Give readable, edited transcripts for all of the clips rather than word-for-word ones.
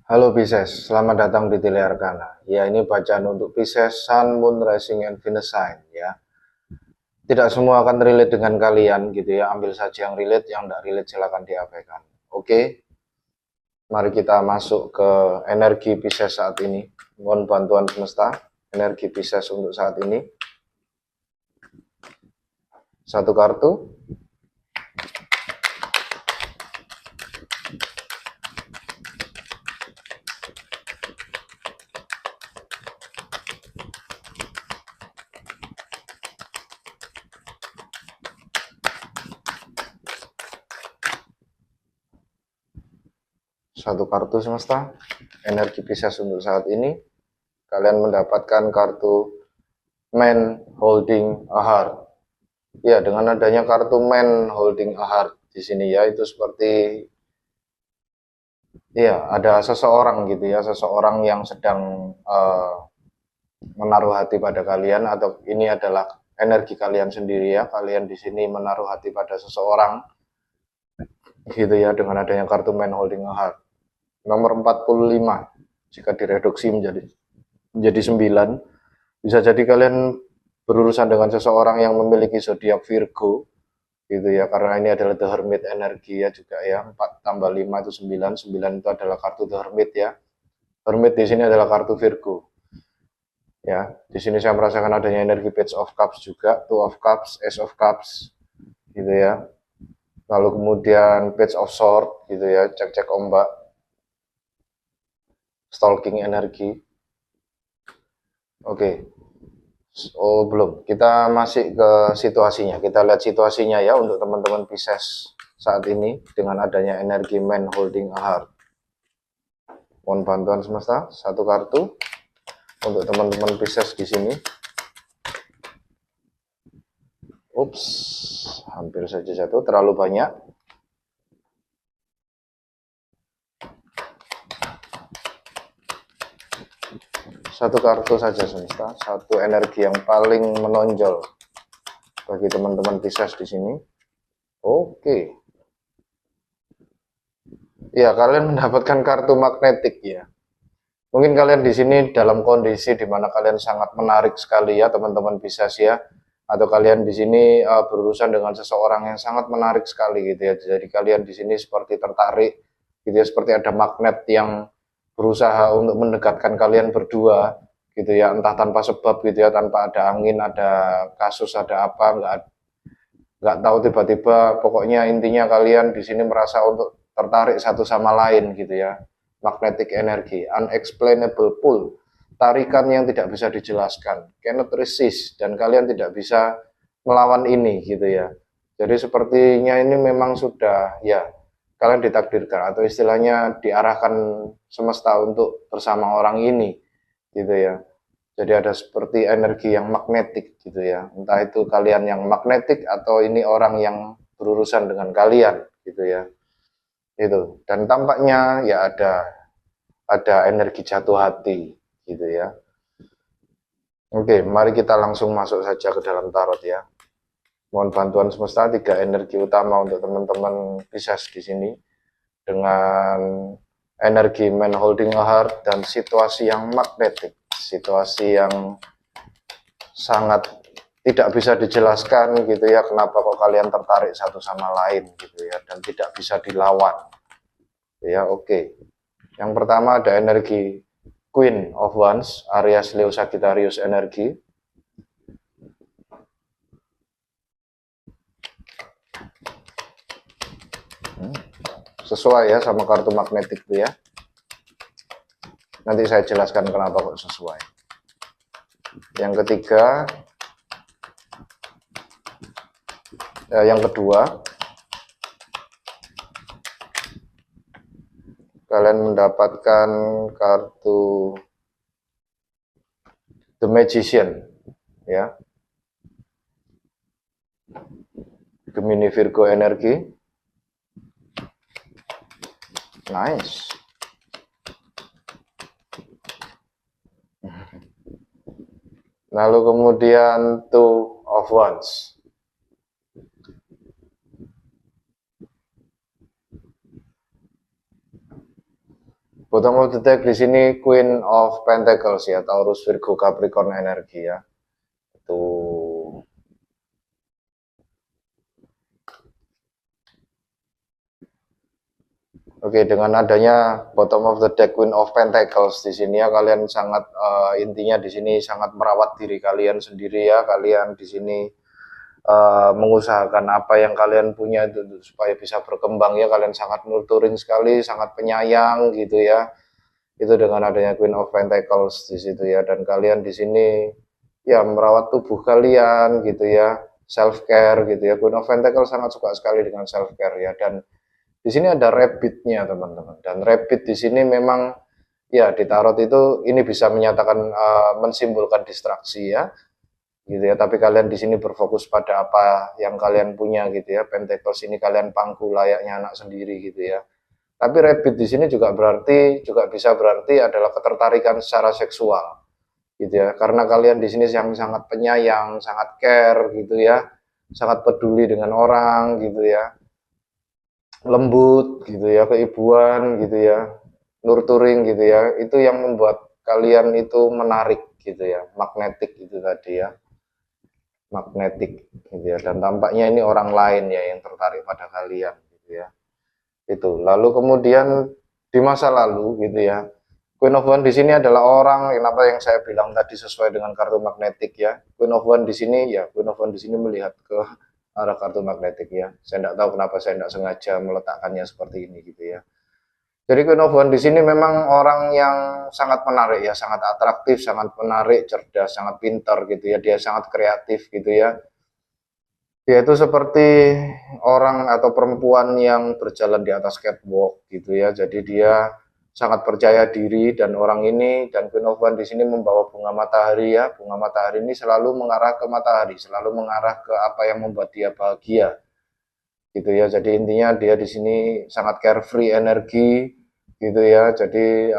Halo Pisces, selamat datang di Tele Arkana. Ya, ini bacaan untuk Pisces, Sun, Moon, Rising, and Venus sign ya. Tidak semua akan relate dengan kalian gitu ya. Ambil saja yang relate, yang tidak relate silakan diabaikan. Oke, mari kita masuk ke energi Pisces saat ini. Mohon bantuan semesta, energi Pisces untuk saat ini. Satu kartu. Satu kartu semesta, energi Pisces untuk saat ini. Kalian mendapatkan kartu Man Holding a Heart. Ya, dengan adanya kartu Man Holding a Heart di sini ya, itu seperti ya ada seseorang gitu ya, seseorang yang sedang menaruh hati pada kalian, atau ini adalah energi kalian sendiri ya. Kalian di sini menaruh hati pada seseorang gitu ya, dengan adanya kartu Man Holding a Heart. Nomor 45 jika direduksi menjadi 9, bisa jadi kalian berurusan dengan seseorang yang memiliki zodiak Virgo gitu ya, karena ini adalah The Hermit energi ya juga ya. 4 tambah 5 itu 9, 9 itu adalah kartu The Hermit ya. Hermit di sini adalah kartu Virgo ya. Di sini saya merasakan adanya energi Page of Cups juga, Two of Cups, Ace of Cups gitu ya. Lalu kemudian Page of Sword gitu ya, cek-cek ombak, stalking energi. Oke. Oh, belum. Kita masih ke situasinya. Kita lihat situasinya ya untuk teman-teman Pisces saat ini dengan adanya energi Man Holding a Heart. Mohon bantuan semesta, satu kartu untuk teman-teman Pisces di sini. Ups, hampir saja jatuh, terlalu banyak. Satu kartu saja semesta, satu energi yang paling menonjol bagi teman-teman Pisces di sini. Oke. Ya, kalian mendapatkan kartu magnetik ya. Mungkin kalian di sini dalam kondisi di mana kalian sangat menarik sekali ya teman-teman Pisces ya. Atau kalian di sini berurusan dengan seseorang yang sangat menarik sekali gitu ya. Jadi kalian di sini seperti tertarik gitu ya, seperti ada magnet yang berusaha untuk mendekatkan kalian berdua gitu ya, entah tanpa sebab gitu ya, tanpa ada angin, ada kasus, ada apa, nggak tahu, tiba-tiba pokoknya intinya kalian di sini merasa untuk tertarik satu sama lain gitu ya. Magnetic energy, unexplainable pull, tarikan yang tidak bisa dijelaskan, cannot resist, dan kalian tidak bisa melawan ini gitu ya. Jadi sepertinya ini memang sudah ya, kalian ditakdirkan atau istilahnya diarahkan semesta untuk bersama orang ini gitu ya. Jadi ada seperti energi yang magnetik gitu ya. Entah itu kalian yang magnetik atau ini orang yang berurusan dengan kalian gitu ya. Itu. Dan tampaknya ya ada energi jatuh hati gitu ya. Oke, mari kita langsung masuk saja ke dalam tarot ya. Mohon bantuan semesta, 3 energi utama untuk teman-teman Pisces di sini dengan energi Man Holding a Heart dan situasi yang magnetik, situasi yang sangat tidak bisa dijelaskan gitu ya, kenapa kok kalian tertarik satu sama lain gitu ya, dan tidak bisa dilawan ya. Oke, yang pertama ada energi Queen of Wands, Aries, Leo, Sagittarius energi. Sesuai ya sama kartu magnetik itu ya. Nanti saya jelaskan kenapa kok sesuai. Yang ketiga, yang kedua, kalian mendapatkan kartu The Magician ya. Gemini Virgo energi. Nice. Lalu kemudian Two of Wands. Bottom of the deck di sini Queen of Pentacles ya, Taurus, Virgo, Capricorn energi ya. Itu. Oke, dengan adanya bottom of the deck Queen of Pentacles di sini ya, kalian sangat intinya di sini sangat merawat diri kalian sendiri ya. Kalian di sini mengusahakan apa yang kalian punya itu supaya bisa berkembang ya. Kalian sangat nurturing sekali, sangat penyayang gitu ya. Itu dengan adanya Queen of Pentacles di situ ya. Dan kalian di sini ya merawat tubuh kalian gitu ya, self care gitu ya. Queen of Pentacles sangat suka sekali dengan self care ya. Dan di sini ada rabbitnya teman-teman. Dan rabbit di sini memang ya di tarot itu ini bisa menyatakan mensimbolkan distraksi ya. Gitu ya, tapi kalian di sini berfokus pada apa yang kalian punya gitu ya. Pentacles ini kalian pangku layaknya anak sendiri gitu ya. Tapi rabbit di sini juga bisa berarti adalah ketertarikan secara seksual gitu ya. Karena kalian di sini yang sangat penyayang, sangat care gitu ya. Sangat peduli dengan orang gitu ya. Lembut gitu ya, keibuan gitu ya. Nurturing gitu ya. Itu yang membuat kalian itu menarik gitu ya. Magnetik itu tadi ya. Magnetik gitu ya, dan tampaknya ini orang lain ya yang tertarik pada kalian gitu ya. Itu lalu kemudian di masa lalu gitu ya, Queen of Wands di sini adalah orang yang apa yang saya bilang tadi sesuai dengan kartu magnetik ya. Queen of Wands di sini ya, Queen of Wands di sini melihat ke arah kartu magnetik ya. Saya tidak tahu kenapa saya tidak sengaja meletakkannya seperti ini gitu ya. Jadi Queen of Wands di sini memang orang yang sangat menarik ya, sangat atraktif, sangat menarik, cerdas, sangat pintar gitu ya. Dia sangat kreatif gitu ya. Dia itu seperti orang atau perempuan yang berjalan di atas catwalk gitu ya. Jadi dia sangat percaya diri dan orang ini dan Queen of Wands di sini membawa bunga matahari ya. Bunga matahari ini selalu mengarah ke matahari, selalu mengarah ke apa yang membuat dia bahagia gitu ya. Jadi intinya dia di sini sangat carefree energi gitu ya. Jadi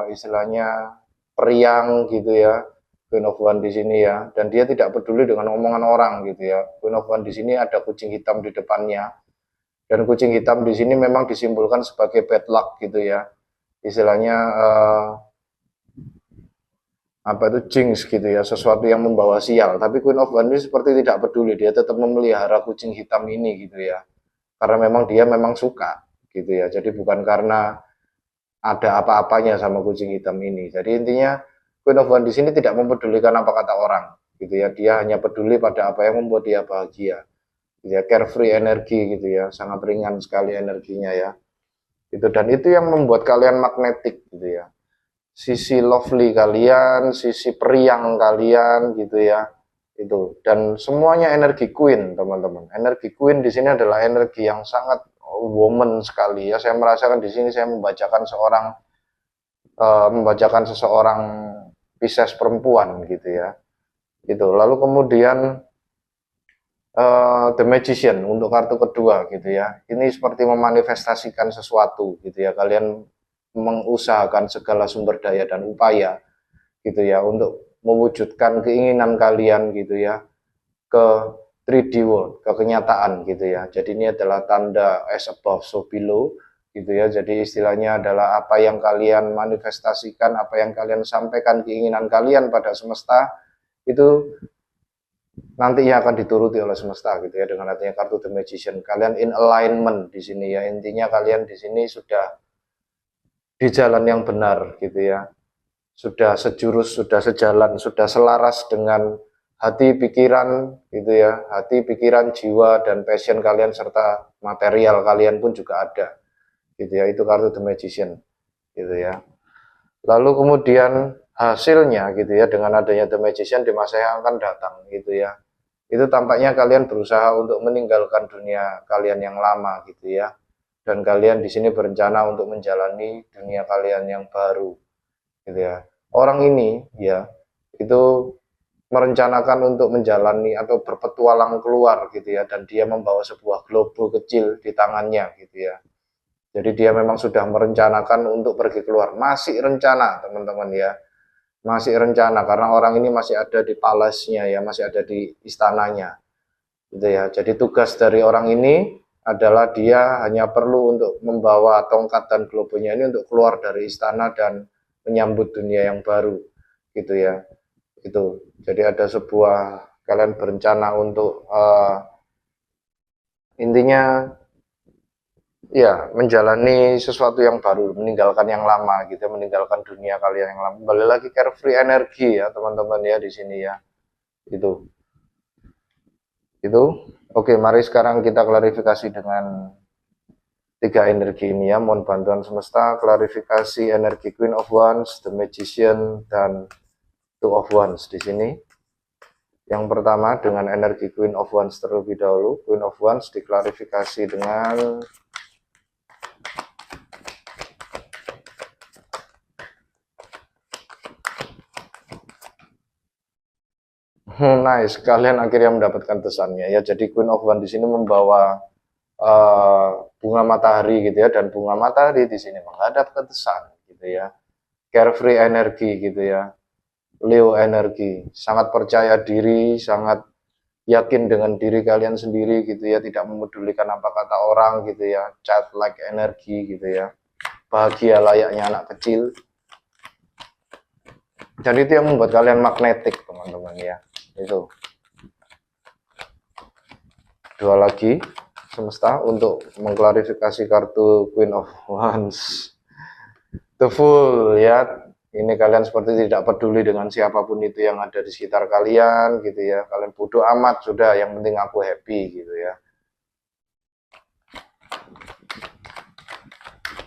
istilahnya periang gitu ya. Queen of Wands di sini ya. Dan dia tidak peduli dengan omongan orang gitu ya. Queen of Wands di sini ada kucing hitam di depannya. Dan kucing hitam di sini memang disimbolkan sebagai bad luck gitu ya. Istilahnya apa itu jinx gitu ya, sesuatu yang membawa sial. Tapi Queen of Wands ini seperti tidak peduli, dia tetap memelihara kucing hitam ini gitu ya. Karena memang dia memang suka gitu ya. Jadi bukan karena ada apa-apanya sama kucing hitam ini. Jadi intinya Queen of Wands di sini tidak mempedulikan apa kata orang gitu ya. Dia hanya peduli pada apa yang membuat dia bahagia. Gitu ya, carefree energi gitu ya, sangat ringan sekali energinya ya. Itu dan itu yang membuat kalian magnetik gitu ya. Sisi lovely kalian, sisi periang kalian gitu ya. Itu dan semuanya energi queen, teman-teman. Energi queen di sini adalah energi yang sangat woman sekali ya. Saya merasakan di sini saya membacakan seseorang Pisces perempuan gitu ya. Itu. Lalu kemudian The Magician untuk kartu kedua gitu ya. Ini seperti memanifestasikan sesuatu gitu ya. Kalian mengusahakan segala sumber daya dan upaya gitu ya untuk mewujudkan keinginan kalian gitu ya ke 3D world, ke kenyataan gitu ya. Jadi ini adalah tanda as above so below gitu ya. Jadi istilahnya adalah apa yang kalian manifestasikan, apa yang kalian sampaikan keinginan kalian pada semesta itu nantinya akan dituruti oleh semesta gitu ya dengan adanya kartu The Magician. Kalian in alignment di sini ya. Intinya kalian di sini sudah di jalan yang benar gitu ya. Sudah sejurus, sudah sejalan, sudah selaras dengan hati pikiran gitu ya. Hati pikiran, jiwa dan passion kalian serta material kalian pun juga ada. Gitu ya. Itu kartu The Magician gitu ya. Lalu kemudian hasilnya gitu ya dengan adanya The Magician di masa yang akan datang gitu ya. Itu tampaknya kalian berusaha untuk meninggalkan dunia kalian yang lama gitu ya. Dan kalian di sini berencana untuk menjalani dunia kalian yang baru gitu ya. Orang ini ya itu merencanakan untuk menjalani atau berpetualang keluar gitu ya dan dia membawa sebuah globe kecil di tangannya gitu ya. Jadi dia memang sudah merencanakan untuk pergi keluar. Masih rencana teman-teman ya. Masih rencana karena orang ini masih ada di palace-nya ya, masih ada di istananya. Gitu ya. Jadi tugas dari orang ini adalah dia hanya perlu untuk membawa tongkat dan globonya ini untuk keluar dari istana dan menyambut dunia yang baru, gitu ya. Itu. Jadi ada sebuah kalian berencana untuk intinya ya menjalani sesuatu yang baru, meninggalkan yang lama gitu, meninggalkan dunia kalian yang lama. Kembali lagi carefree energi ya teman-teman ya di sini ya. Itu. Itu. Oke, mari sekarang kita klarifikasi dengan tiga energi ini ya. Mohon bantuan semesta, klarifikasi energi Queen of Wands, The Magician, dan Two of Wands di sini. Yang pertama dengan energi Queen of Wands terlebih dahulu. Queen of Wands diklarifikasi dengan nice, kalian akhirnya mendapatkan pesannya ya. Jadi Queen of Wands di sini membawa bunga matahari gitu ya, dan bunga matahari di sini menghadap ke depan gitu ya. Carefree energi gitu ya. Leo energi, sangat percaya diri, sangat yakin dengan diri kalian sendiri gitu ya, tidak memedulikan apa kata orang gitu ya. Childlike energi gitu ya. Bahagia layaknya anak kecil. Jadi itu yang membuat kalian magnetik teman-teman ya. Itu. Dua lagi semesta untuk mengklarifikasi kartu Queen of Wands. The Fool ya. Ini kalian seperti tidak peduli dengan siapapun itu yang ada di sekitar kalian gitu ya. Kalian bodoh amat sudah, yang penting aku happy gitu ya.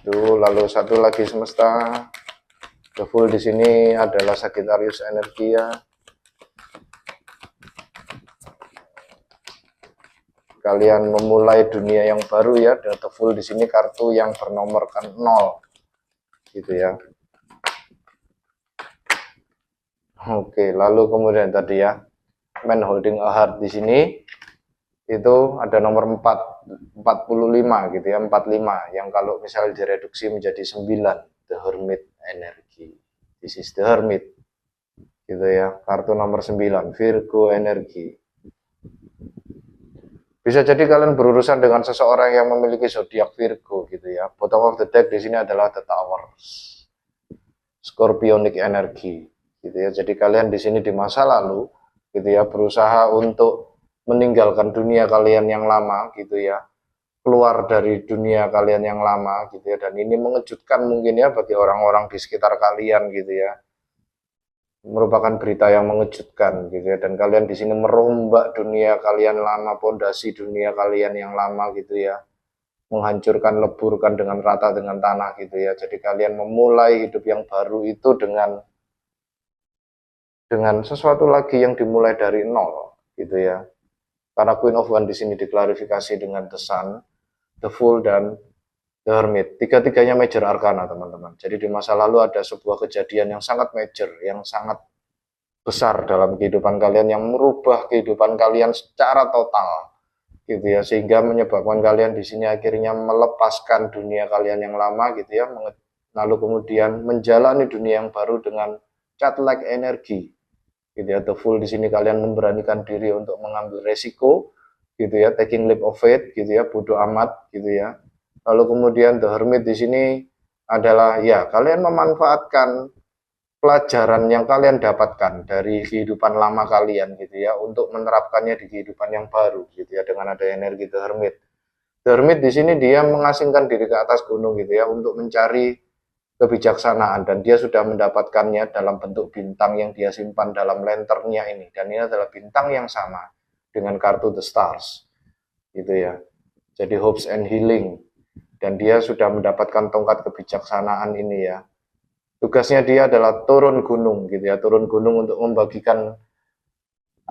Tuh, lalu satu lagi semesta. The Fool di sini adalah Sagittarius energi ya. Kalian memulai dunia yang baru ya. The Fool di sini kartu yang bernomorkan 0 gitu ya. Oke, lalu kemudian tadi ya, Man Holding a Heart di sini itu ada nomor 45 gitu ya, 45 yang kalau misalnya direduksi menjadi 9, The Hermit energi. This is the Hermit gitu ya, kartu nomor 9, Virgo energi. Bisa jadi kalian berurusan dengan seseorang yang memiliki zodiak Virgo gitu ya. Bottom of the deck di sini adalah The Towers, Scorpionic energi gitu ya. Jadi kalian di sini di masa lalu gitu ya, berusaha untuk meninggalkan dunia kalian yang lama gitu ya, keluar dari dunia kalian yang lama gitu ya, dan ini mengejutkan mungkin ya bagi orang-orang di sekitar kalian gitu ya, merupakan berita yang mengejutkan gitu ya, dan kalian di sini merombak dunia kalian lama, pondasi dunia kalian yang lama gitu ya, menghancurkan, leburkan dengan rata dengan tanah gitu ya. Jadi kalian memulai hidup yang baru itu dengan sesuatu lagi yang dimulai dari nol gitu ya. Karena Queen of Wands di sini diklarifikasi dengan The Sun, The Fool, dan The Hermit. Tiga-tiganya major arcana teman-teman. Jadi di masa lalu ada sebuah kejadian yang sangat major, yang sangat besar dalam kehidupan kalian, yang merubah kehidupan kalian secara total gitu ya, sehingga menyebabkan kalian di sini akhirnya melepaskan dunia kalian yang lama gitu ya, lalu kemudian menjalani dunia yang baru dengan childlike energi gitu ya. The Fool di sini kalian memberanikan diri untuk mengambil resiko gitu ya, taking leap of faith gitu ya, bodoh amat gitu ya. Lalu kemudian The Hermit di sini adalah ya, kalian memanfaatkan pelajaran yang kalian dapatkan dari kehidupan lama kalian gitu ya, untuk menerapkannya di kehidupan yang baru gitu ya, dengan ada energi The Hermit. The Hermit di sini dia mengasingkan diri ke atas gunung gitu ya, untuk mencari kebijaksanaan, dan dia sudah mendapatkannya dalam bentuk bintang yang dia simpan dalam lanternnya ini, dan ini adalah bintang yang sama dengan kartu The Stars gitu ya. Jadi hopes and healing, dan dia sudah mendapatkan tongkat kebijaksanaan ini ya. Tugasnya dia adalah turun gunung gitu ya, turun gunung untuk membagikan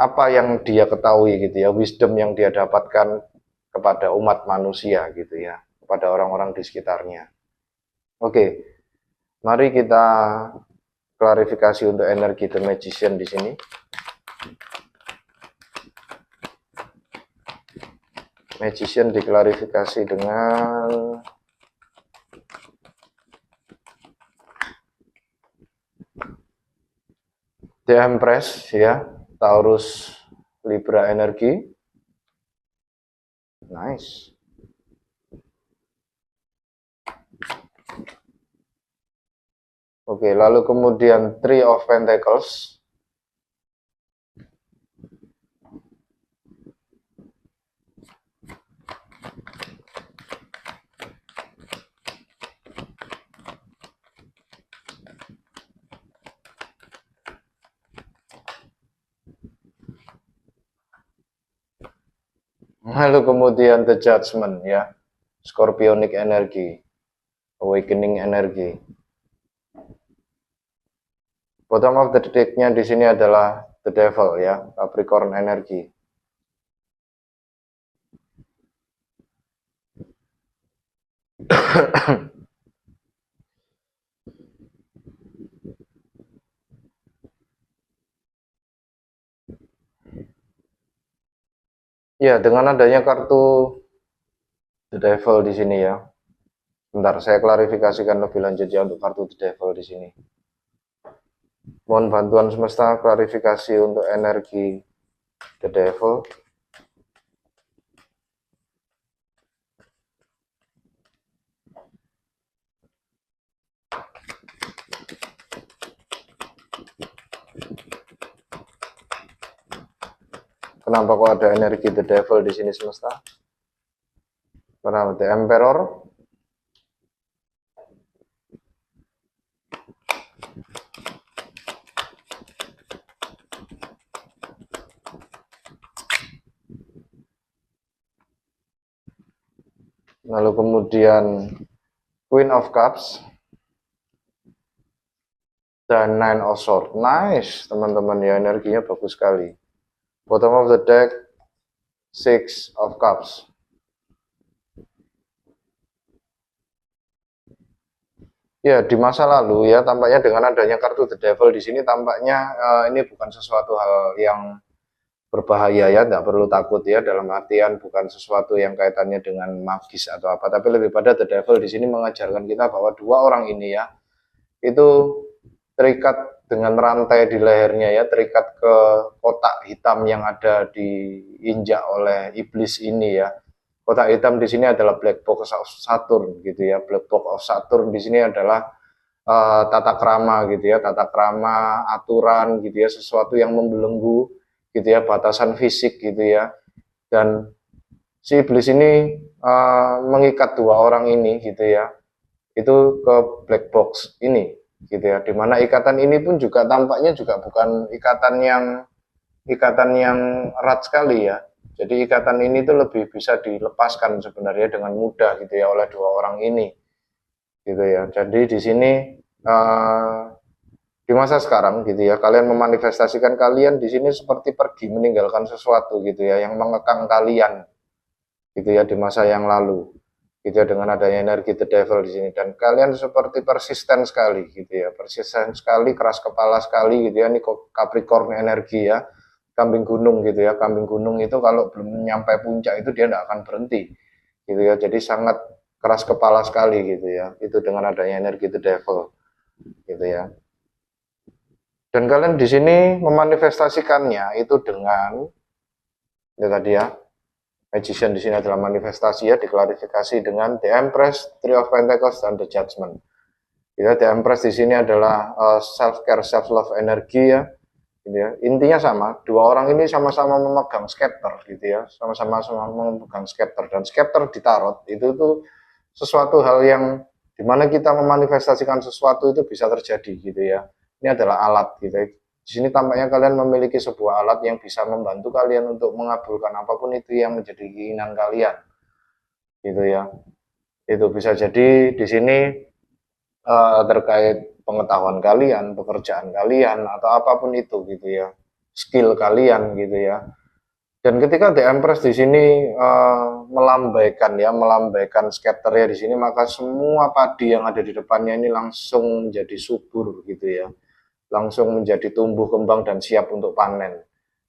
apa yang dia ketahui gitu ya, wisdom yang dia dapatkan kepada umat manusia gitu ya, kepada orang-orang di sekitarnya. Oke, mari kita klarifikasi untuk energi The Magician di sini. Magician diklarifikasi dengan The Empress ya, Taurus Libra energi. Nice. Oke, lalu kemudian Three of Pentacles. Lalu kemudian The Judgment ya. Scorpionic energy, awakening energy. Bottom of the deck-nya di sini adalah The Devil ya, Capricorn energy. Ya, dengan adanya kartu The Devil di sini ya. Bentar, saya klarifikasikan lebih lanjut ya untuk kartu The Devil di sini. Mohon bantuan semesta klarifikasi untuk energi The Devil. Kenapa kok ada energi The Devil di sini semesta? Kenapa The Emperor? Lalu kemudian Queen of Cups dan Nine of Swords. Nice, teman-teman ya, energinya bagus sekali. Bottom of the deck, Six of Cups. Ya, di masa lalu ya, tampaknya dengan adanya kartu The Devil di sini tampaknya ini bukan sesuatu hal yang berbahaya ya, tidak perlu takut ya, dalam artian bukan sesuatu yang kaitannya dengan magis atau apa, tapi lebih pada The Devil di sini mengajarkan kita bahwa dua orang ini ya, itu terikat dengan rantai di lehernya ya, terikat ke kotak hitam yang ada diinjak oleh iblis ini ya. Kotak hitam di sini adalah black box of Saturn gitu ya. Black box of Saturn di sini adalah tata krama gitu ya, tata krama, aturan gitu ya, sesuatu yang membelenggu gitu ya, batasan fisik gitu ya. Dan si iblis ini mengikat dua orang ini gitu ya, itu ke black box ini gitu ya, dimana ikatan ini pun juga tampaknya juga bukan ikatan yang erat sekali ya. Jadi ikatan ini tuh lebih bisa dilepaskan sebenarnya dengan mudah gitu ya oleh dua orang ini gitu ya. Jadi di sini di masa sekarang gitu ya, kalian memanifestasikan kalian di sini seperti pergi meninggalkan sesuatu gitu ya yang mengekang kalian gitu ya di masa yang lalu gitu ya, dengan adanya energi The Devil di sini, dan kalian seperti persisten sekali gitu ya, persisten sekali, keras kepala sekali gitu ya. Ini Capricorn energi ya, kambing gunung gitu ya. Kambing gunung itu kalau belum nyampe puncak itu dia tidak akan berhenti gitu ya, jadi sangat keras kepala sekali gitu ya, itu dengan adanya energi The Devil gitu ya. Dan kalian di sini memanifestasikannya itu dengan ya tadi ya, Magician di sini adalah manifestasi ya, diklarifikasi dengan The Empress, Three of Pentacles, dan The Judgment. Ya, The Empress di sini adalah self care, self love energi ya. Gitu ya. Intinya sama, dua orang ini sama-sama memegang scepter gitu ya, sama-sama memegang scepter, dan scepter di tarot itu tuh sesuatu hal yang dimana kita memanifestasikan sesuatu itu bisa terjadi gitu ya. Ini adalah alat gitu ya. Di sini tampaknya kalian memiliki sebuah alat yang bisa membantu kalian untuk mengabulkan apapun itu yang menjadi keinginan kalian, gitu ya. Itu bisa jadi di sini terkait pengetahuan kalian, pekerjaan kalian, atau apapun itu, gitu ya. Skill kalian, gitu ya. Dan ketika The Empress di sini melambaikan ya, melambaikan scepternya di sini, maka semua padi yang ada di depannya ini langsung menjadi subur, gitu ya, langsung menjadi tumbuh kembang dan siap untuk panen.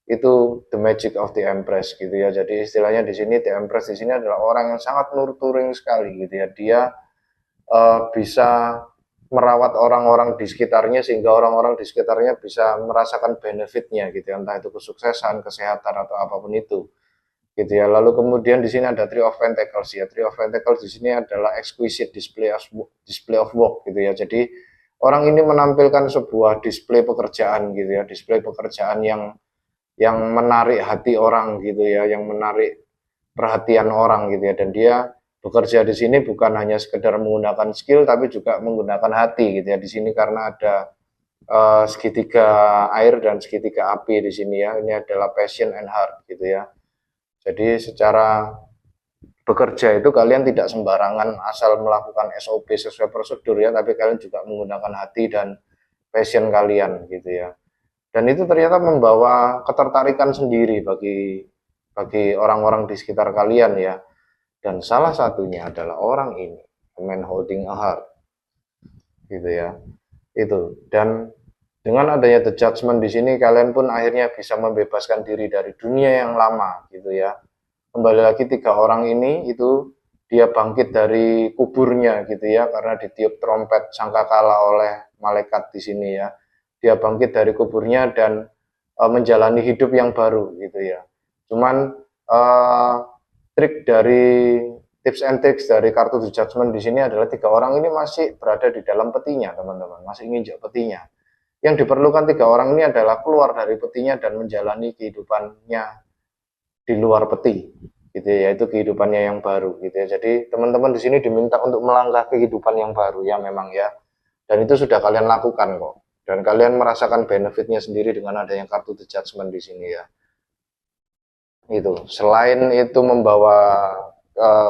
Itu the magic of the Empress gitu ya. Jadi istilahnya di sini the Empress di sini adalah orang yang sangat nurturing sekali gitu ya. Dia bisa merawat orang-orang di sekitarnya sehingga orang-orang di sekitarnya bisa merasakan benefitnya gitu ya, entah itu kesuksesan, kesehatan, atau apapun itu gitu ya. Lalu kemudian di sini ada Three of Pentacles ya. Three of Pentacles di sini adalah exquisite display of work gitu ya. Jadi orang ini menampilkan sebuah display pekerjaan gitu ya, display pekerjaan yang menarik hati orang gitu ya, yang menarik perhatian orang gitu ya, dan dia bekerja di sini bukan hanya sekedar menggunakan skill tapi juga menggunakan hati gitu ya di sini, karena ada segitiga air dan segitiga api di sini ya. Ini adalah passion and heart gitu ya. Jadi secara bekerja itu kalian tidak sembarangan asal melakukan SOP sesuai prosedur ya, tapi kalian juga menggunakan hati dan passion kalian gitu ya. Dan itu ternyata membawa ketertarikan sendiri bagi orang-orang di sekitar kalian ya. Dan salah satunya adalah orang ini, a man holding a heart gitu ya. Itu. Dan dengan adanya The Judgment di sini, kalian pun akhirnya bisa membebaskan diri dari dunia yang lama gitu ya. Kembali lagi 3 orang ini itu dia bangkit dari kuburnya gitu ya, karena ditiup trompet sangkakala oleh malaikat di sini ya. Dia bangkit dari kuburnya dan menjalani hidup yang baru gitu ya. Cuman trik dari tips and tricks dari kartu The Judgment di sini adalah 3 orang ini masih berada di dalam petinya, teman-teman, masih nginjak petinya. Yang diperlukan 3 orang ini adalah keluar dari petinya dan menjalani kehidupannya di luar peti, gitu ya, yaitu kehidupannya yang baru, gitu ya. Jadi teman-teman di sini diminta untuk melangkah kehidupan yang baru ya, memang ya. Dan itu sudah kalian lakukan kok. Dan kalian merasakan benefitnya sendiri dengan adanya kartu The Judgment di sini ya. Itu. Selain itu membawa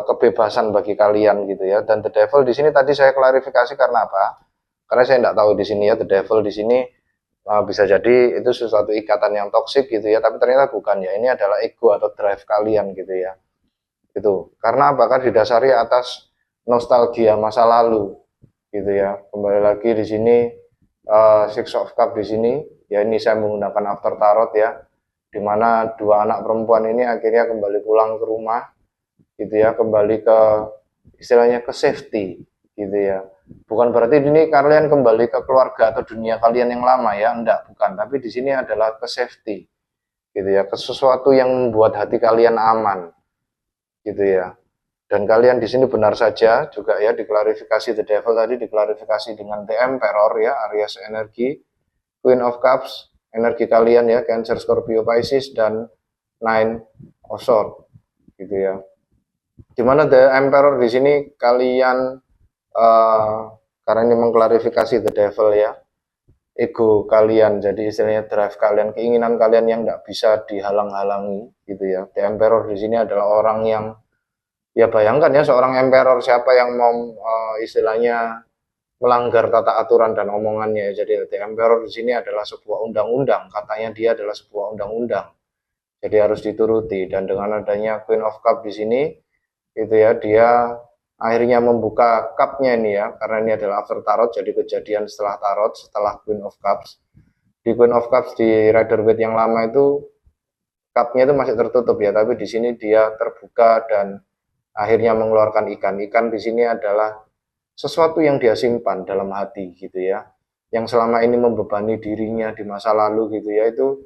kebebasan bagi kalian gitu ya. Dan The Devil di sini tadi saya klarifikasi karena apa? Karena saya tidak tahu di sini ya, The Devil di sini bisa jadi itu sesuatu ikatan yang toksik gitu ya, tapi ternyata bukan ya, ini adalah ego atau drive kalian gitu ya. Itu karena apa? Kan didasari atas nostalgia masa lalu gitu ya. Kembali lagi di sini Six of Cups di sini ya, ini saya menggunakan after tarot ya, dimana 2 anak perempuan ini akhirnya kembali pulang ke rumah gitu ya, kembali ke istilahnya ke safety gitu ya. Bukan berarti ini kalian kembali ke keluarga atau dunia kalian yang lama ya, enggak, bukan. Tapi di sini adalah ke safety, gitu ya, ke sesuatu yang membuat hati kalian aman, gitu ya. Dan kalian di sini benar saja juga ya, diklarifikasi The Devil tadi diklarifikasi dengan The Emperor ya, Aries energi, Queen of Cups energi kalian ya, Cancer, Scorpio, Pisces, dan Nine of Swords, gitu ya. Dimana The Emperor di sini kalian karena ini mengklarifikasi The Devil ya, ego kalian, jadi istilahnya drive kalian, keinginan kalian yang tidak bisa dihalang-halangi gitu ya. The Emperor di sini adalah orang yang, ya bayangkan ya, seorang emperor, siapa yang mau istilahnya melanggar tata aturan dan omongannya ya. Jadi The Emperor di sini adalah sebuah undang-undang, katanya dia adalah sebuah undang-undang, jadi harus dituruti. Dan dengan adanya Queen of Cups di sini gitu ya, dia akhirnya membuka cupnya ini ya, karena ini adalah after tarot, jadi kejadian setelah tarot, setelah Queen of Cups. Di Queen of Cups di Rider Waite yang lama itu cupnya itu masih tertutup ya, tapi di sini dia terbuka dan akhirnya mengeluarkan ikan. Ikan di sini adalah sesuatu yang dia simpan dalam hati gitu ya, yang selama ini membebani dirinya di masa lalu gitu ya, itu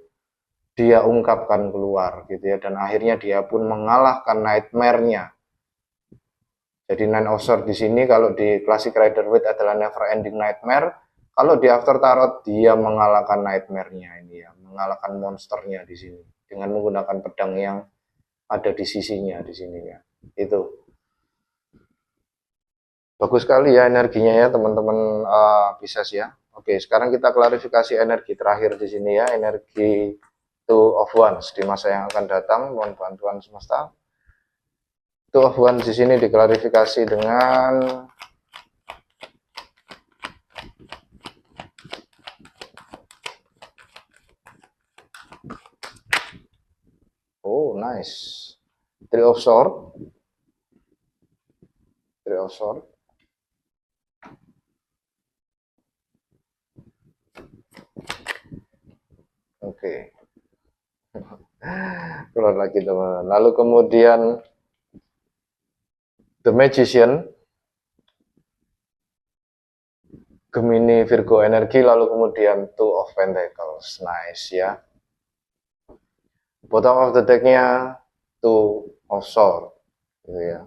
dia ungkapkan keluar gitu ya, dan akhirnya dia pun mengalahkan nightmare-nya. Jadi Nine of Swords di sini kalau di Classic Rider Waite adalah Never Ending Nightmare. Kalau di After Tarot dia mengalahkan nightmare-nya ini ya, mengalahkan monsternya di sini dengan menggunakan pedang yang ada di sisinya di sini ya. Itu bagus sekali ya energinya ya, teman-teman Pisces ya. Oke, sekarang kita klarifikasi energi terakhir di sini ya, energi Two of Wands di masa yang akan datang. Mohon bantuan semesta. Two of Wands di sini diklarifikasi dengan oh nice, Three of Swords, Three of Swords. Oke. Keluar lagi teman-teman. Lalu kemudian The Magician, Gemini, Virgo energi, lalu kemudian Two of Pentacles, nice ya. Bottom of the deck-nya Two of Swords, gitu ya.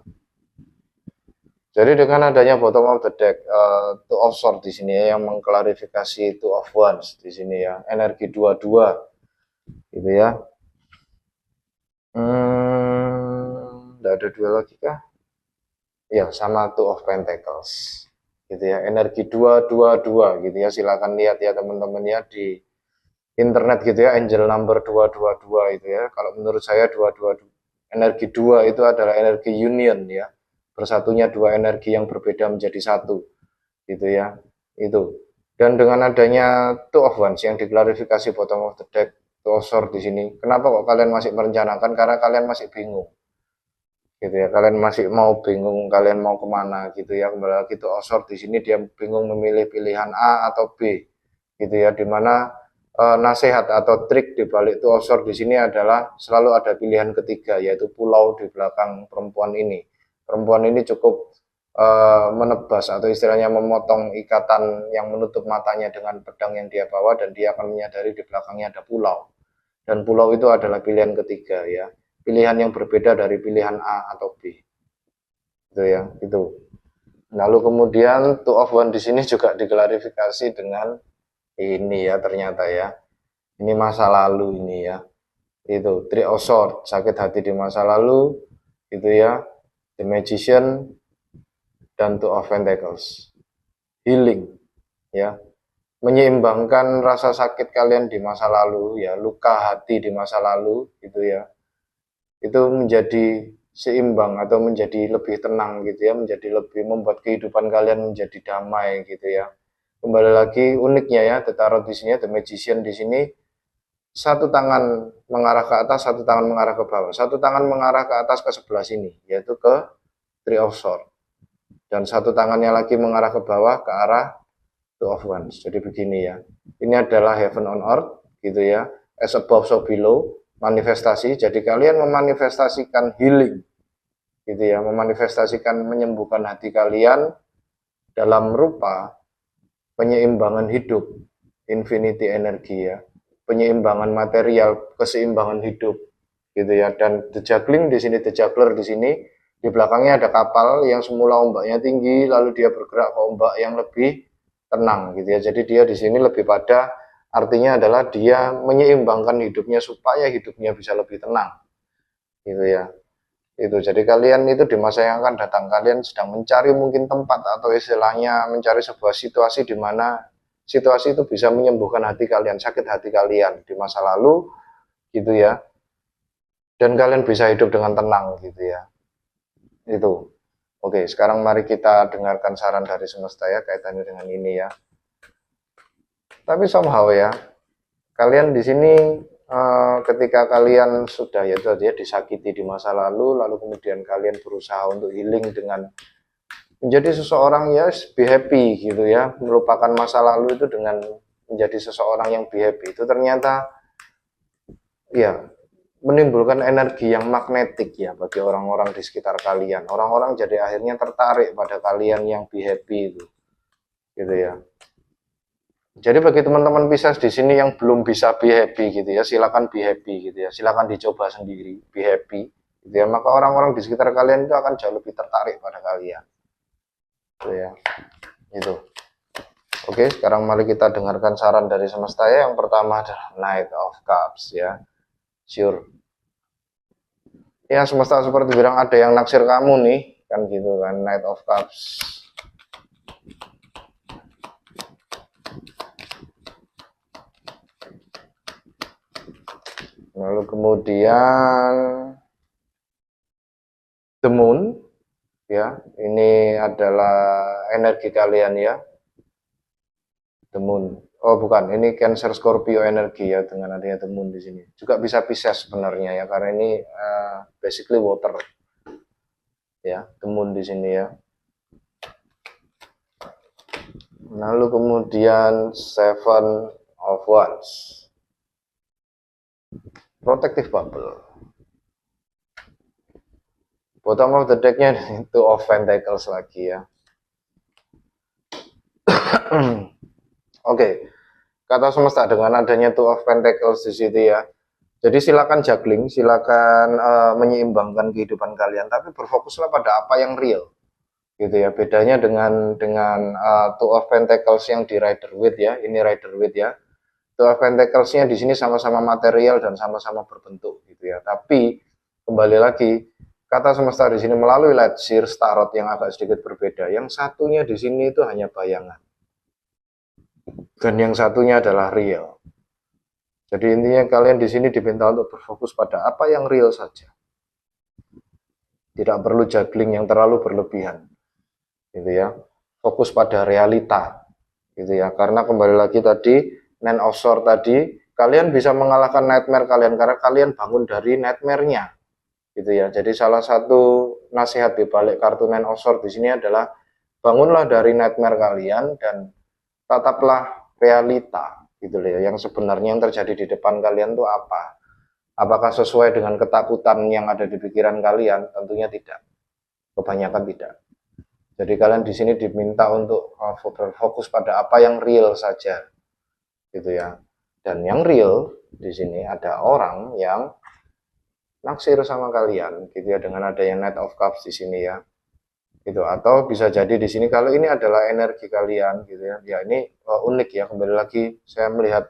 Jadi dengan adanya bottom of the deck, two of swords di sini ya, yang mengklarifikasi two of wands di sini ya, energi dua-dua, gitu ya. Udah ada dua lagi kah? Ya, sama two of pentacles, gitu ya. Energi dua-dua-dua, gitu ya. Silakan lihat ya teman-teman ya di internet gitu ya, angel number 222 itu ya. Kalau menurut saya 222 energi dua itu adalah energi union ya. Bersatunya dua energi yang berbeda menjadi satu gitu ya. Itu. Dan dengan adanya two of wands yang diklarifikasi bottom of the deck, two of swords di sini. Kenapa kok kalian masih merencanakan? Karena kalian masih bingung. Gitu ya. Kalian masih mau bingung kalian mau kemana gitu ya. Kembali lagi two of swords di sini dia bingung memilih pilihan A atau B gitu ya, dimana nasihat atau trik di balik two of swords di sini adalah selalu ada pilihan ketiga, yaitu pulau di belakang perempuan ini. Perempuan ini cukup menebas atau istilahnya memotong ikatan yang menutup matanya dengan pedang yang dia bawa, dan dia akan menyadari di belakangnya ada pulau. Dan pulau itu adalah pilihan ketiga ya. Pilihan yang berbeda dari pilihan A atau B. Itu ya, itu. Lalu kemudian two of wands di sini juga diklarifikasi dengan ini ya, ternyata ya. Ini masa lalu ini ya. Itu three of swords, sakit hati di masa lalu, gitu ya. The magician dan two of pentacles. Healing ya. Menyeimbangkan rasa sakit kalian di masa lalu ya, luka hati di masa lalu gitu ya. Itu menjadi seimbang atau menjadi lebih tenang gitu ya, menjadi lebih membuat kehidupan kalian menjadi damai gitu ya. Kembali lagi uniknya ya, the tarot di sini, the magician di sini, satu tangan mengarah ke atas, satu tangan mengarah ke bawah, satu tangan mengarah ke atas ke sebelah sini, yaitu ke three of swords, dan satu tangannya lagi mengarah ke bawah ke arah two of wands. Jadi begini ya, ini adalah heaven on earth gitu ya, as above so below, manifestasi. Jadi kalian memanifestasikan healing gitu ya, memanifestasikan menyembuhkan hati kalian dalam rupa penyeimbangan hidup, infinity energi ya, penyeimbangan material, keseimbangan hidup gitu ya. Dan the juggling di sini, the juggler di sini, di belakangnya ada kapal yang semula ombaknya tinggi, lalu dia bergerak ke ombak yang lebih tenang gitu ya. Jadi dia di sini lebih pada artinya adalah dia menyeimbangkan hidupnya supaya hidupnya bisa lebih tenang gitu ya. Itu jadi kalian itu di masa yang akan datang kalian sedang mencari mungkin tempat atau istilahnya mencari sebuah situasi di mana situasi itu bisa menyembuhkan hati kalian, sakit hati kalian di masa lalu gitu ya, dan kalian bisa hidup dengan tenang gitu ya. Itu oke. Sekarang mari kita dengarkan saran dari semesta ya kaitannya dengan ini ya. Tapi somehow ya, kalian di sini ketika kalian sudah ya disakiti di masa lalu, lalu kemudian kalian berusaha untuk healing dengan menjadi seseorang ya be happy gitu ya, melupakan masa lalu itu dengan menjadi seseorang yang be happy, itu ternyata ya menimbulkan energi yang magnetik ya bagi orang-orang di sekitar kalian. Orang-orang jadi akhirnya tertarik pada kalian yang be happy itu gitu ya. Jadi bagi teman-teman Pisces di sini yang belum bisa be happy gitu ya, silakan be happy gitu ya, silakan dicoba sendiri be happy gitu ya, maka orang-orang di sekitar kalian itu akan jauh lebih tertarik pada kalian gitu ya. Itu oke. Sekarang mari kita dengarkan saran dari semesta ya. Yang pertama adalah Knight of Cups ya. Sure ya, semesta seperti bilang ada yang naksir kamu nih kan gitu kan. Knight of Cups. Lalu kemudian the moon ya, ini adalah energi kalian ya, the moon. Oh bukan, ini Cancer Scorpio energi ya, dengan adanya the moon di sini. Juga bisa Pisces sebenarnya ya, karena ini basically water ya, the moon di sini ya. Lalu kemudian Seven of Wands. Protective bubble. Bottom of the decknya itu of pentacles lagi ya. Oke. Kata semesta dengan adanya two of pentacles di situ ya. Jadi silakan juggling, silakan menyeimbangkan kehidupan kalian, tapi berfokuslah pada apa yang real. gitu ya. Bedanya dengan Two of Pentacles yang di Rider Waite ya, ini Rider Waite ya. Two of Pentacles-nya di sini sama-sama material dan sama-sama berbentuk gitu ya. Tapi kembali lagi, kata semesta di sini melalui Light Shear Tarot yang agak sedikit berbeda. Yang satunya di sini itu hanya bayangan. Dan yang satunya adalah real. Jadi intinya kalian di sini diminta untuk berfokus pada apa yang real saja. Tidak perlu juggling yang terlalu berlebihan. Gitu ya. Fokus pada realita. Gitu ya. Karena kembali lagi tadi Nine of Swords tadi, kalian bisa mengalahkan nightmare kalian karena kalian bangun dari nightmare-nya. Gitu ya. Jadi salah satu nasihat di balik kartu Nine of Swords di sini adalah bangunlah dari nightmare kalian dan tataplah realita gitu loh ya, yang sebenarnya yang terjadi di depan kalian tuh apa? Apakah sesuai dengan ketakutan yang ada di pikiran kalian? Tentunya tidak. Kebanyakan tidak. Jadi kalian di sini diminta untuk berfokus pada apa yang real saja. Gitu ya. Dan yang real di sini ada orang yang naksir sama kalian gitu ya, dengan adanya Knight of Cups di sini ya. Gitu, atau bisa jadi di sini kalau ini adalah energi kalian gitu ya. Ya ini unik ya, kembali lagi saya melihat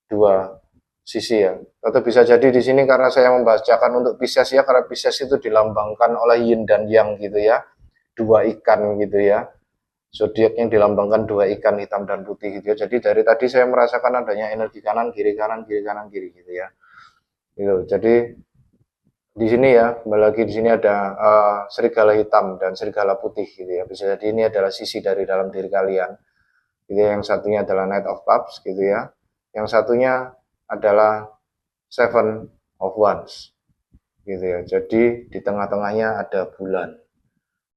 dua sisi ya. Atau bisa jadi di sini karena saya membacakan untuk Pisces ya, karena Pisces itu dilambangkan oleh yin dan yang gitu ya. Dua ikan gitu ya. Zodiak yang dilambangkan dua ikan hitam dan putih gitu ya. Jadi dari tadi saya merasakan adanya energi kanan kiri kanan kiri kanan kiri gitu ya. Gitu. Jadi di sini ya, kembali lagi di sini ada serigala hitam dan serigala putih gitu ya. Bisa jadi ini adalah sisi dari dalam diri kalian. Gitu ya. Yang satunya adalah Knight of Cups gitu ya. Yang satunya adalah Seven of Wands gitu ya. Jadi di tengah-tengahnya ada bulan.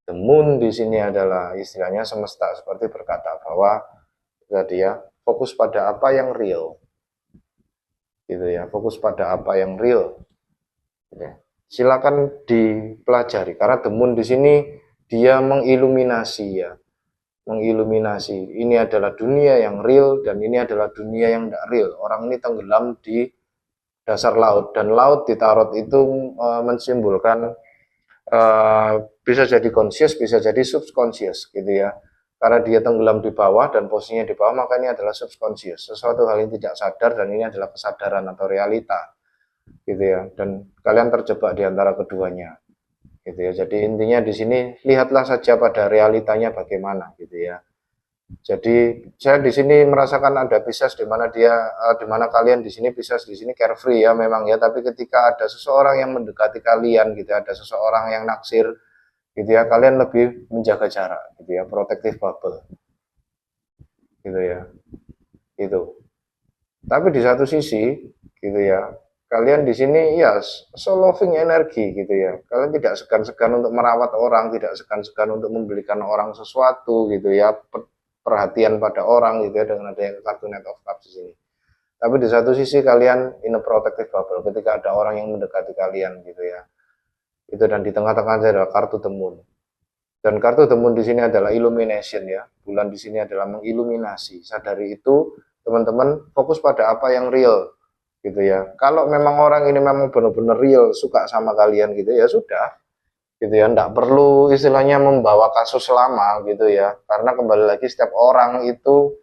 The Moon di sini adalah istilahnya semesta seperti berkata bahwa tadi ya, fokus pada apa yang real. Gitu ya, fokus pada apa yang real. Gitu ya. Silakan dipelajari karena The Moon di sini dia mengiluminasi ya, mengiluminasi. Ini adalah dunia yang real dan ini adalah dunia yang tidak real. Orang ini tenggelam di dasar laut dan laut di tarot itu mensimbolkan bisa jadi conscious, bisa jadi subconscious gitu ya. Karena dia tenggelam di bawah dan posisinya di bawah, maka ini adalah subconscious, sesuatu hal yang tidak sadar dan ini adalah kesadaran atau realita. Gitu ya, dan kalian terjebak di antara keduanya gitu ya. Jadi intinya di sini lihatlah saja pada realitanya bagaimana gitu ya. Jadi saya di sini merasakan ada Pisces di mana di mana kalian di sini Pisces di sini carefree ya memang ya, tapi ketika ada seseorang yang mendekati kalian gitu, ada seseorang yang naksir gitu ya, kalian lebih menjaga jarak gitu ya, protective bubble gitu ya. Itu. Tapi di satu sisi gitu ya, kalian di sini ya so loving energi gitu ya. Kalian tidak segan-segan untuk merawat orang, tidak segan-segan untuk membelikan orang sesuatu gitu ya, perhatian pada orang gitu ya, dengan adanya kartu Knight of Cups di sini. Tapi di satu sisi kalian in a protective bubble ketika ada orang yang mendekati kalian gitu ya. Itu, dan di tengah-tengah adalah kartu The Moon. Dan kartu The Moon di sini adalah illumination ya. Bulan di sini adalah mengiluminasi. Sadari itu, teman-teman, fokus pada apa yang real gitu ya. Kalau memang orang ini memang benar-benar real suka sama kalian gitu ya, sudah gitu ya, enggak perlu istilahnya membawa kasus lama gitu ya, karena kembali lagi setiap orang itu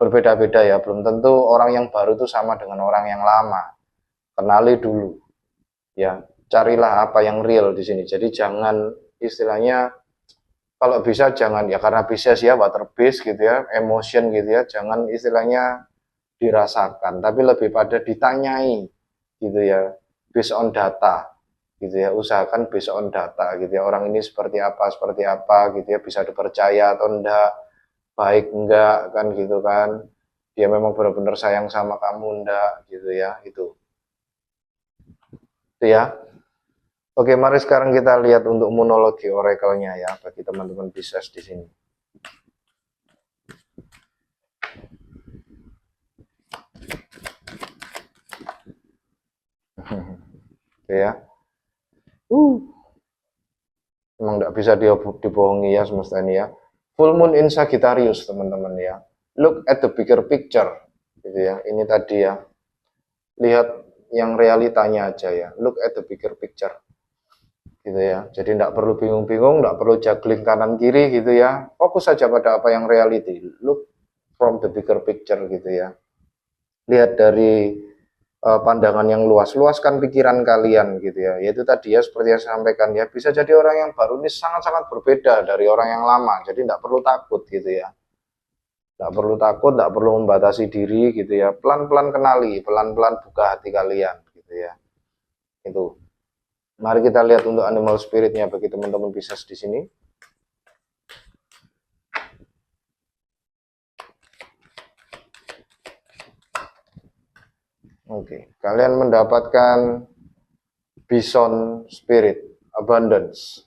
berbeda-beda ya, belum tentu orang yang baru itu sama dengan orang yang lama. Kenali dulu ya, carilah apa yang real di sini. Jadi jangan istilahnya, kalau bisa jangan ya, karena bisa sih ya water based gitu ya, emotion gitu ya, jangan istilahnya dirasakan, tapi lebih pada ditanyai gitu ya, based on data gitu ya. Usahakan based on data gitu ya, orang ini seperti apa gitu ya, bisa dipercaya atau enggak, baik enggak kan gitu kan, dia memang benar-benar sayang sama kamu enggak gitu ya. Itu ya. Oke, mari sekarang kita lihat untuk monologi oracle-nya ya bagi teman-teman Pisces di sini. Ya. Emang nggak bisa dibohongi ya semesta ini ya. Full moon in Sagittarius teman-teman ya. Look at the bigger picture gitu ya. Ini tadi ya. Lihat yang realitanya aja ya. Look at the bigger picture gitu ya. Jadi tidak perlu bingung-bingung, tidak perlu juggling kanan kiri gitu ya. Fokus saja pada apa yang reality. Look from the bigger picture gitu ya. Lihat dari pandangan yang luas, luaskan pikiran kalian gitu ya. Yaitu tadi ya seperti yang saya sampaikan ya, bisa jadi orang yang baru ini sangat-sangat berbeda dari orang yang lama. Jadi tidak perlu takut gitu ya. Tidak perlu takut, tidak perlu membatasi diri gitu ya. Pelan-pelan kenali, pelan-pelan buka hati kalian gitu ya. Itu. Mari kita lihat untuk animal spiritnya bagi teman-teman Pisces di sini. Oke, kalian mendapatkan bison spirit, abundance.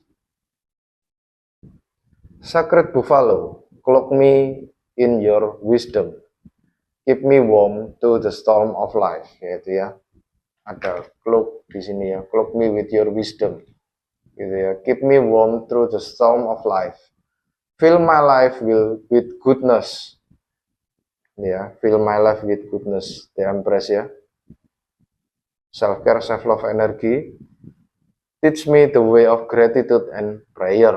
Sacred buffalo, cloak me in your wisdom. Keep me warm to the storm of life, yaitu ya. Ada cloak di sini ya, cloak me with your wisdom, gitu ya. Keep me warm through the storm of life. Fill my life with goodness, ya. Fill my life with goodness, the Empress ya. Self care, self love, energy. Teach me the way of gratitude and prayer,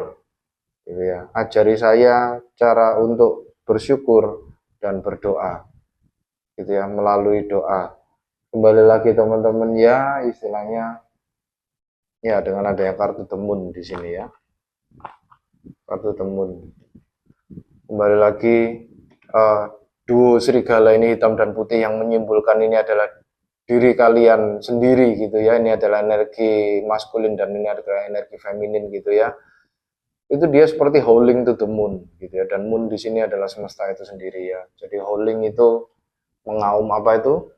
gitu ya. Ajari saya cara untuk bersyukur dan berdoa, gitu ya, melalui doa. Kembali lagi teman-teman ya, istilahnya ya dengan adanya kartu The Moon di sini ya. Kartu The Moon. Kembali lagi duo serigala ini hitam dan putih yang menyimpulkan ini adalah diri kalian sendiri gitu ya. Ini adalah energi maskulin dan ini adalah energi feminin gitu ya. Itu dia seperti howling to the moon gitu ya. Dan moon di sini adalah semesta itu sendiri ya. Jadi howling itu mengaum apa itu?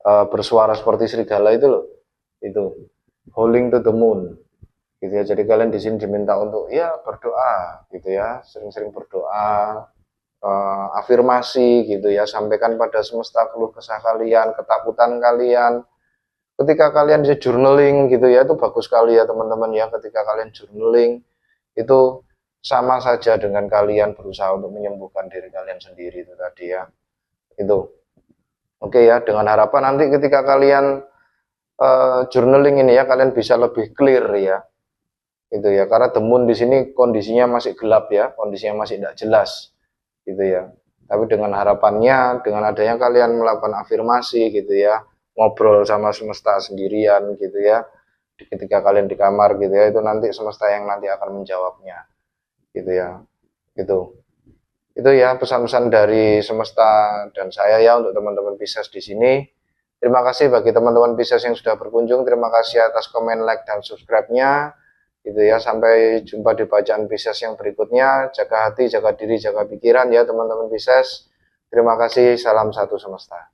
Bersuara seperti serigala itu loh, itu howling to the moon gitu ya. Jadi kalian di sini diminta untuk ya berdoa gitu ya, sering-sering berdoa, afirmasi gitu ya, sampaikan pada semesta keluh kesah kalian, ketakutan kalian. Ketika kalian bisa journaling gitu ya, itu bagus sekali ya teman-teman ya. Ketika kalian journaling itu sama saja dengan kalian berusaha untuk menyembuhkan diri kalian sendiri itu tadi ya. Itu oke ya, dengan harapan nanti ketika kalian journaling ini ya, kalian bisa lebih clear ya, gitu ya. Karena The Moon di sini kondisinya masih gelap ya, kondisinya masih tidak jelas, gitu ya. Tapi dengan harapannya, dengan adanya kalian melakukan afirmasi, gitu ya, ngobrol sama semesta sendirian, gitu ya. Ketika kalian di kamar, gitu ya, itu nanti semesta yang nanti akan menjawabnya, gitu ya, gitu. Itu ya pesan-pesan dari semesta dan saya ya untuk teman-teman Pisces di sini. Terima kasih bagi teman-teman Pisces yang sudah berkunjung. Terima kasih atas komen, like, dan subscribe-nya. Gitu ya. Sampai jumpa di bacaan Pisces yang berikutnya. Jaga hati, jaga diri, jaga pikiran ya teman-teman Pisces. Terima kasih. Salam satu semesta.